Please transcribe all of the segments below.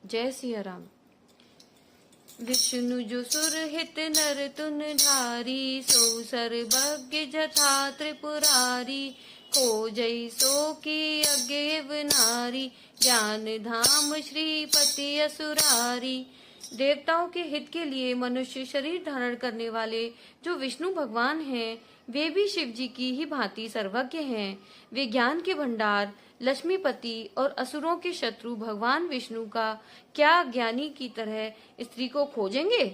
जय सिया राम। विष्णु जो सुरहित नर तुन धारी, सो सर्वज्ञ जथा त्रिपुरारी। खोजई सो की अज्ञेव नारी, ज्ञान धाम श्रीपति असुरारी। देवताओं के हित के लिए मनुष्य शरीर धारण करने वाले जो विष्णु भगवान हैं, वे भी शिव जी की ही भांति सर्वज्ञ हैं। वे ज्ञान के भंडार, लक्ष्मीपति और असुरों के शत्रु भगवान विष्णु का क्या ज्ञानी की तरह स्त्री को खोजेंगे।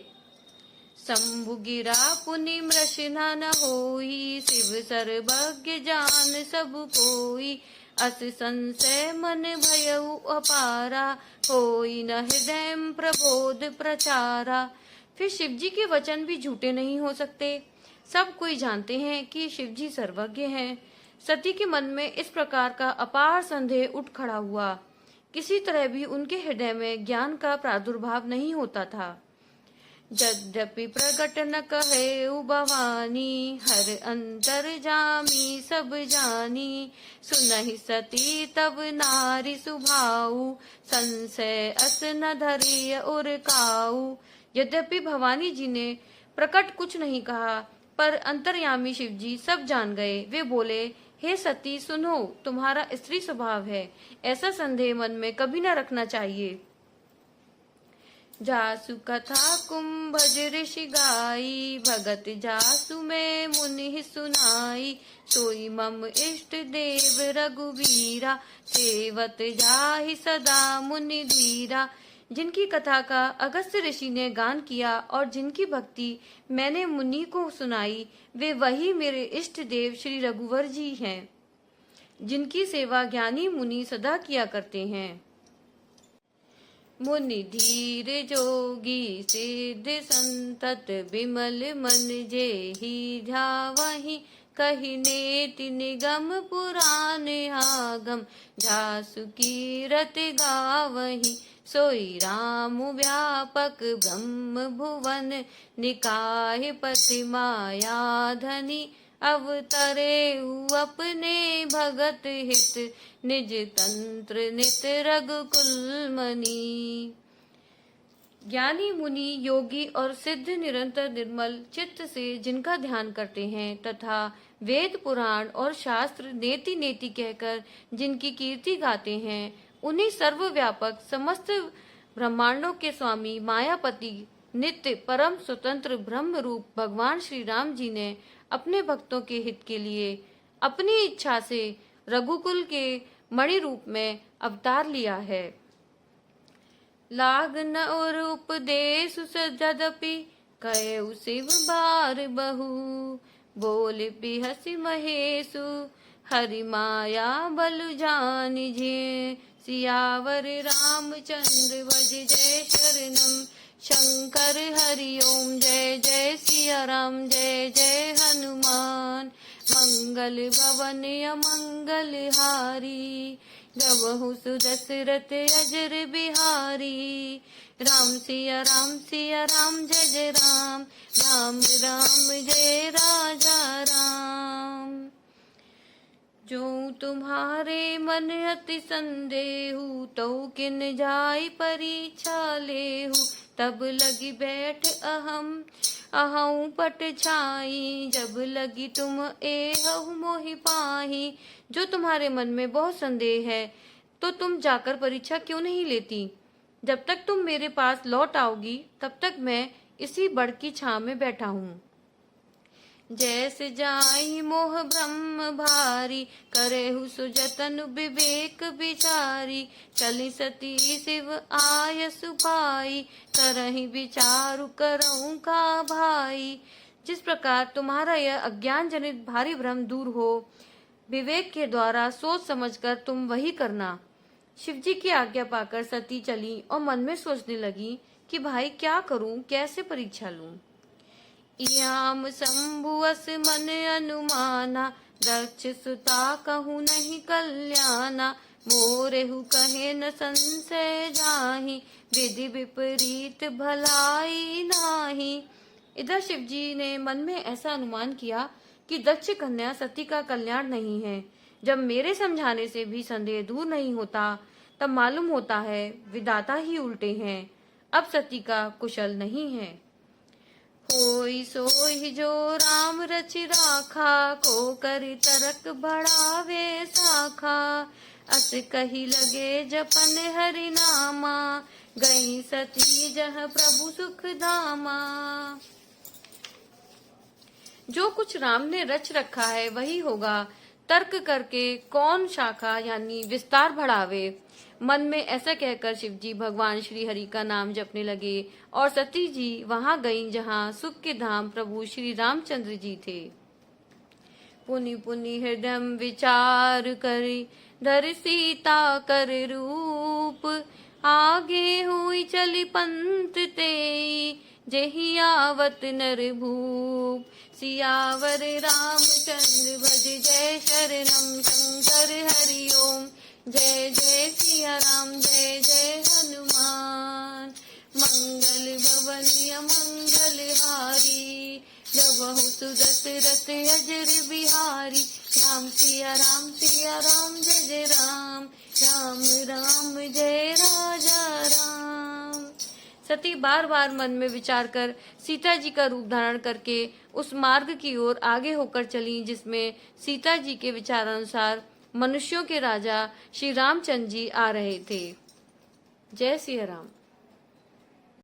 शंभु गिरा पुनि मृषना न होई, शिव सर्वज्ञ जान सब कोई। अस संशय मन भयउ अपारा, होई न हृदय प्रबोध प्रचारा। फिर शिव जी के वचन भी झूठे नहीं हो सकते। सब कोई जानते हैं कि शिव जी सर्वज्ञ हैं। सती के मन में इस प्रकार का अपार संदेह उठ खड़ा हुआ। किसी तरह भी उनके हृदय में ज्ञान का प्रादुर्भाव नहीं होता था। यद्यपि प्रकट न कहे भवानी, हर अंतर जामी सब जानी। सुनहि सती तब नारी सुभाऊ, संशय अस न धरिय उर काऊ। यद्यपि भवानी जी ने प्रकट कुछ नहीं कहा, पर अंतर्यामी शिव जी सब जान गए। वे बोले, हे सती सुनो, तुम्हारा स्त्री स्वभाव है, ऐसा संदेह मन में कभी न रखना चाहिए। जासु कथा कुंभज ऋषि गाई, भगत जासु में मुनि सुनाई। सोई मम इष्ट देव रघुवीरा, सेवत जाहि सदा मुनि धीरा। जिनकी कथा का अगस्त्य ऋषि ने गान किया और जिनकी भक्ति मैंने मुनि को सुनाई, वे वही मेरे इष्ट देव श्री रघुवर जी हैं, जिनकी सेवा ज्ञानी मुनि सदा किया करते हैं। मुनि धीर जोगी सिद्ध संतत, बिमल मन जेहि ध्यावहि। कहि नेति निगम पुराण आगम, जासु कीरत गावहि। सोई राम व्यापक ब्रह्म भुवन, निकाय पति माया धनी। अवतरे अपने भगत हित, निज तंत्र नित रघुकुल मणि। ज्ञानी मुनि योगी और सिद्ध निरंतर निर्मल चित्त से जिनका ध्यान करते हैं तथा वेद पुराण और शास्त्र नेति नेति कहकर जिनकी कीर्ति गाते हैं, उन्हीं सर्वव्यापक समस्त ब्रह्मांडों के स्वामी मायापति नित्य परम स्वतंत्र ब्रह्म रूप भगवान श्री राम जी ने अपने भक्तों के हित के लिए अपनी इच्छा से रघुकुल के मणि रूप में अवतार लिया है। लाग न और उपदेश सजदपि, कहे शिव बार बहु। बोल बिहसि महेशु, हरि माया बलु जानिजे। सियावर रामचंद्र भज जय शरणम, शंकर हरि ओम जय जय सिया राम जय जय हनुमान। मंगल भवन अमंगल हारी, गवहु सुदशरथ अजर बिहारी। राम सिया राम जय जय राम, राम राम जय राजा राम। जो तुम्हारे मन अति संदेहु, तो किन जाय परीक्षा लेहु। तब लगी बैठ अहं पट छाई, जब लगी तुम एहु मोहि पाही। जो तुम्हारे मन में बहुत संदेह है, तो तुम जाकर परीक्षा क्यों नहीं लेती। जब तक तुम मेरे पास लौट आओगी, तब तक मैं इसी बड़ की छां में बैठा हूँ। जैसे जाहि मोह ब्रह्म भारी, करेहु सुजतन विवेक विचारी। चली सती शिव आय सुभाई, करहि विचारु करऊं का भाई। जिस प्रकार तुम्हारा यह अज्ञान जनित भारी भ्रम दूर हो, विवेक के द्वारा सोच समझकर तुम वही करना। शिव जी की आज्ञा पाकर सती चली और मन में सोचने लगी कि भाई क्या करूं, कैसे परीक्षा लूं। याम शंभुअस मन अनुमाना, दक्ष सुता कहूँ नहीं कल्याणा। मोरेहु कहे न संशय जाहि, विधि विपरीत भलाई नाही। इधर शिव जी ने मन में ऐसा अनुमान किया कि दक्ष कन्या सती का कल्याण नहीं है। जब मेरे समझाने से भी संदेह दूर नहीं होता, तब मालूम होता है विधाता ही उल्टे हैं, अब सती का कुशल नहीं है। होई सोई जो राम रच राखा, को करि तरक बढ़ावे साखा। अस कही लगे जपन हरि नामा, गई सती जह प्रभु सुख धामा। जो कुछ राम ने रच रखा है वही होगा, तर्क करके कौन शाखा यानी विस्तार बढ़ावे। मन में ऐसा कहकर शिव जी भगवान श्री हरि का नाम जपने लगे और सती जी वहां गईं जहां सुख के धाम प्रभु श्री रामचंद्र जी थे। पुनि पुनि हृदय विचार करि, धर सीता कर रूप। आगे हुई चली पंथ तेई, जेहि आवत नर भूप। सियावर रामचंद्र भज, जय शरणम शंकर हरि ओम। जय जय सिया राम, जय जय हनुमान। मंगल भवन मंगल हारी, प्रभु सुदशरथ अजर बिहारी। राम सिया राम, सिया राम जय जय राम। राम राम जय राजा राम। सती बार बार मन में विचार कर सीता जी का रूप धारण करके उस मार्ग की ओर आगे होकर चली जिसमें सीता जी के विचारानुसार मनुष्यों के राजा श्री रामचंद्र जी आ रहे थे। जय सिया राम।